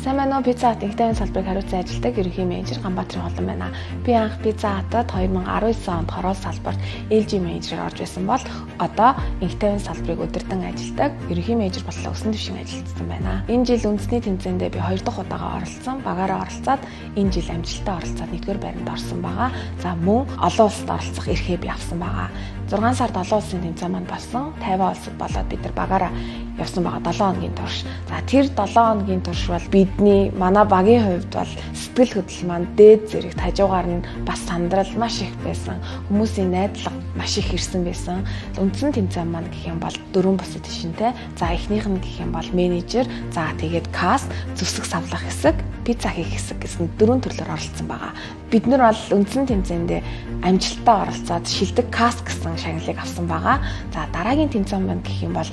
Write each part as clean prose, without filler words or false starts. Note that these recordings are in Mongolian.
Сайн байна уу? Pizza Hut инхтайвын салбарыг хариуцсан ажилтдаг ерөнхий менежер Ганбаатарын холон байна. Би анх Pizza Hut-ад 2019 онд хороол салбарт LG менежерээр орж байсан бол одоо инхтайвын салбарыг удирдан ажилтдаг ерөнхий менежер боллоо өсөн дэвшин ажилтсан байна. Энэ жил үндэсний тэмцээндээ би 2 дахь удаага оролцсон. Багаараа оролцоод энэ жил амжилттай оролцоод 1-р байранд орсон байгаа. За мөн олон улсад оролцох эрхээ би авсан байгаа. 6 сард олон улсын тэмцээн маань болсон. 50 улсад болоод бид нар багаараа явсан байгаа 7 хоногийн турш. За тэр 7 хоногийн турш бол бидний манай багийн хувьд бол сэтгэл хөдлөл маань дээд зэрэгт хажуугаар нь бас сандрал маш их байсан. Хүмүүсийн найдлага маш их ирсэн байсан. Үндсэн тэмцээн маань гэх юм бол 4 бусад тишинтэй. За эхнийх нь гэх юм бол менежер, за тэгээд каст, зүсэг савлах хэсэг, пицца хийх хэсэг гэсэн 4 төрлөөр оролцсон байгаа. Бид нар бол үндсэн тэмцээндээ амжилттай оролцоод шилдэг каст гэсэн шагналыг авсан байгаа. За дараагийн тэмцээн маань гэх юм бол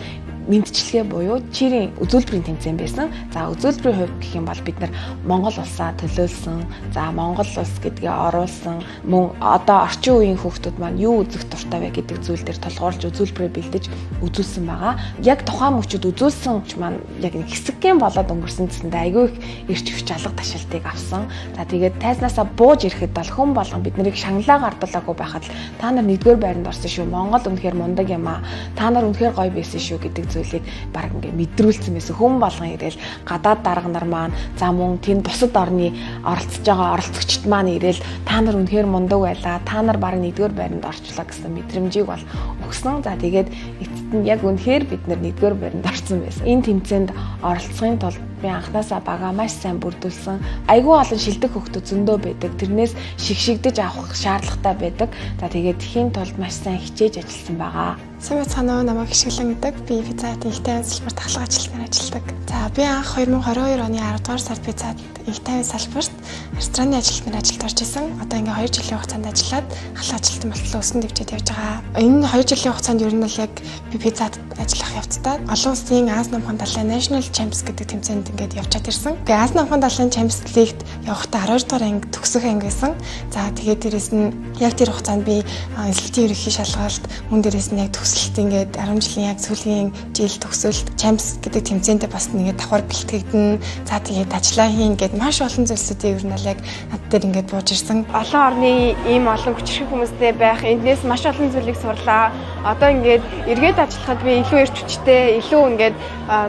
мэдчилгээ буюу чирийн үзүүлбэрийн тэмцээн байсан. За үзүүлбэрийн хувьд гэх юм бол бид нар Монгол улсаа төлөөлсөн. За Монгол улс гэдгээ оруулсан. Мөн одоо орчин үеийн хүүхдүүд маань юу үзэх дуртай вэ гэдэг зүйл дээр тулгуурлаж үзүүлбэрээ бэлдэж үзүүлсэн байгаа. Яг тухайн мөчөд үзүүлсэн ч маань яг нэг хэсэгхэн болоод өнгөрсөн гэсэндээ айгүй их эрч хүч алга ташаалтыг авсан. За тэгээд тайзнаасаа бууж ирэхэд бол хэн болгон бид нарыг шаналаа гардуулаагүй байхад л та нар 1-р байранд орсон шүү. Монгол үнэхээр мундаг юм аа. Та нар үнэхээр гоё байсан шүү гэдэг зүйлийг баг ингээ мэдрүүлсэн байсан. Хүн болгон ирээл гадаад дарга нар маань за мөн тэнд бусад орны оролцож байгаа оролцогчд маань ирээл та нар үнэхээр мундаг байлаа. Та нар баг 1-р байранд орчлоо гэсэн мэдрэмжийг бол өгсөн. За тэгээд эцэст нь яг үнэхээр бид нар 1-р байранд орсон байсан. Энэ тэмцээнд оролцохын тулд би анханасаа багаа маш сайн бүрдүүлсэн. Айгүй олон шилдэг хөгтөд зөндөө байдаг. Тэрнээс шигшигдэж авах шаардлагатай байдаг. За тэгээд тхийн тулд маш сайн хичээж ажилласан байгаа. Сайн байцгаана уу, намайг Хишгэлэн гэдэг. Би Pizza Hut инхтайвын салбарт ахлах ажилтнаар ажилладаг. За би анх 2022 оны 10 дугаар сард Pizza Hut инхтайвын салбарт рестораны ажилтнаар ажилд орж исэн. Одоо ингээ 2 жилийн хугацаанд ажиллаад ахлах ажилтан болтлоо өсөн дэвжээд явж байгаа. Энэ 2 жилийн хугацаанд ер нь л яг би Pizza Hut ажиллах явцдаа олон улсын Аз намхан далайн National Champs гэдэг тэмцээнд ингээд явчаад ирсэн. Тэгээ Аз намхан далайн Champs League-д явахдаа 12 дугаар анги төгсөх анги байсан. За тэгээд дээрэс нь яг тэр хугацаанд би эсэлтийн ерөнхий шалгалт мөн дээрэс нь яг төгсөлт ингээд 10 жилийн яг сүүлийн жил төгсөлт Champs гэдэг тэмцээндээ бас ингээд давхар бэлтгэгдэн. За тэгээд ажиллаа хийн гэдэг маш олон зүйлсүүдийг ер нь л яг над дээр ингээд бууж ирсэн. Олон орны ийм олон хүчрэх хүмүүстэй байх эндээс маш олон зүйлийг сурлаа. Одоо ингээд эргээд ажиллахад би илүү эрч хүчтэй, илүү ингээд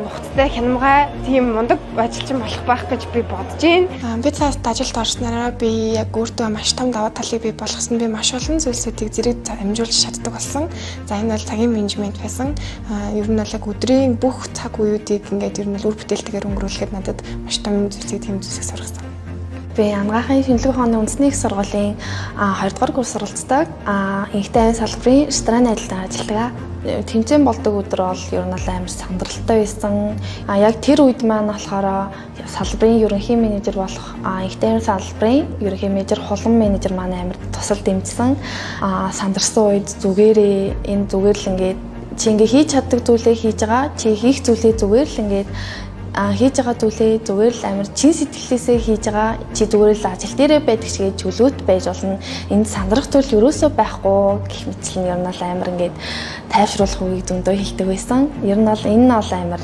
нухацтай хянамгай тийм мундаг ажилчин болох байх гэж би бодож байна. Pizza Hut ажилд орснараа би яг өөртөө маш том даваа талыг бий болгосон. Би маш олон зүйлсүүдийг зэрэг амжуулж чаддаг болсон. За энэ бол цагийн менежмент байсан. Ер нь бол яг өдрийн бүх цаг үеүүдийг ингээд ер нь үр бүтээлтэйгээр өнгөрүүлэхэд надад маш том зүйлсийг тийм зүйлсийг сургасан. Би Амгаахын шинжилгээ ухааны үндэсний их сургуулийн 2 дугаар курс суралцдаг. Инхтайвын салбарын рестораны ажилтнаар ажилладаг. Тэмцээн болдог өдөр бол ер нь амар сандралтай байсан. Яг тэр үед маань болохоор салбарын ерөнхий менежер болох инхтайвын салбарын ерөнхий менежер хулан менежер маань амар тусал дэмжсэн. Сандарсан үед зүгээрээ энэ зүгээр л ингээд чи ингээ хийж чаддаг зүйлээ хийж байгаа. Чи хийх зүйлээ зүгээр л ингээд хийж байгаа зүйлээ зүгээр л амар чин сэтгэлээсээ хийж байгаа. Чи зүгээр л ажил дээрээ байдаг чигээ чөлөөт байж болно. Энд сандрах зүйл ерөөсөө байхгүй гэх мэтлэн ер нь бол амар ингээд тайвшруулах үгийг зөндөө хэлдэг байсан. Ер нь бол энэ нь бол амар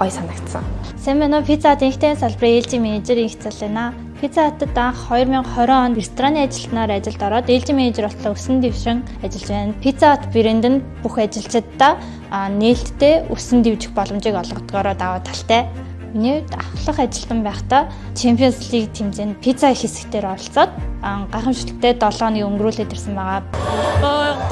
гоё санагдсан. Сайн байна уу? Pizza Hut инхтайвын салбарын LG менежер Игцэлэна. Pizza Hut-д анх 2020 онд рестораны ажилтнаар ажилд ороод LG менежер болтлоо өсөн дэвшин ажиллаж байна. Pizza Hut брэнд нь бүх ажилчдаа нээлттэй өсөн дэвжих боломжийг олгодгоороо даваа талтай. Миний хувьд ахлах ажилтан байхдаа Champions League тэмцээнд пицца хэсэгтэр оролцоод гайхамшигтай 7 хоног өнгөрүүлээд ирсэн байгаа.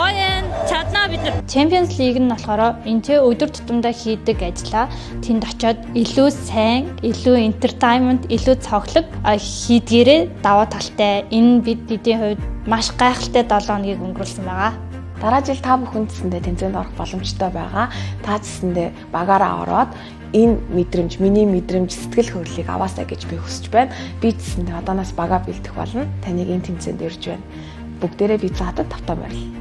Гоё чаднаа бид нар. Champions League нь болохоор энэ өдөр тутамдаа хийдэг ажлаа тэнд очиод илүү сайн, илүү entertainment, илүү цоглог хийдгээрээ даваа талтай. Энэ бидний хувьд маш гайхалтай 7 хоногийг өнгөрүүлсэн байгаа. Дараа жил та бүхэн цэсэндээ тэмцээнд орох боломжтой байгаа. Та цэсэндээ багаараа ороод энэ мэдрэмж, миний мэдрэмж, сэтгэл хөдлөлийг аваасаа гэж би хүсэж байна. Би цэсэндээ одооноос бага бэлдэх болно. Таныг энэ тэмцээнд ирж байна. Бүгдээрээ Pizza Hut-д тавтаа баярлалаа.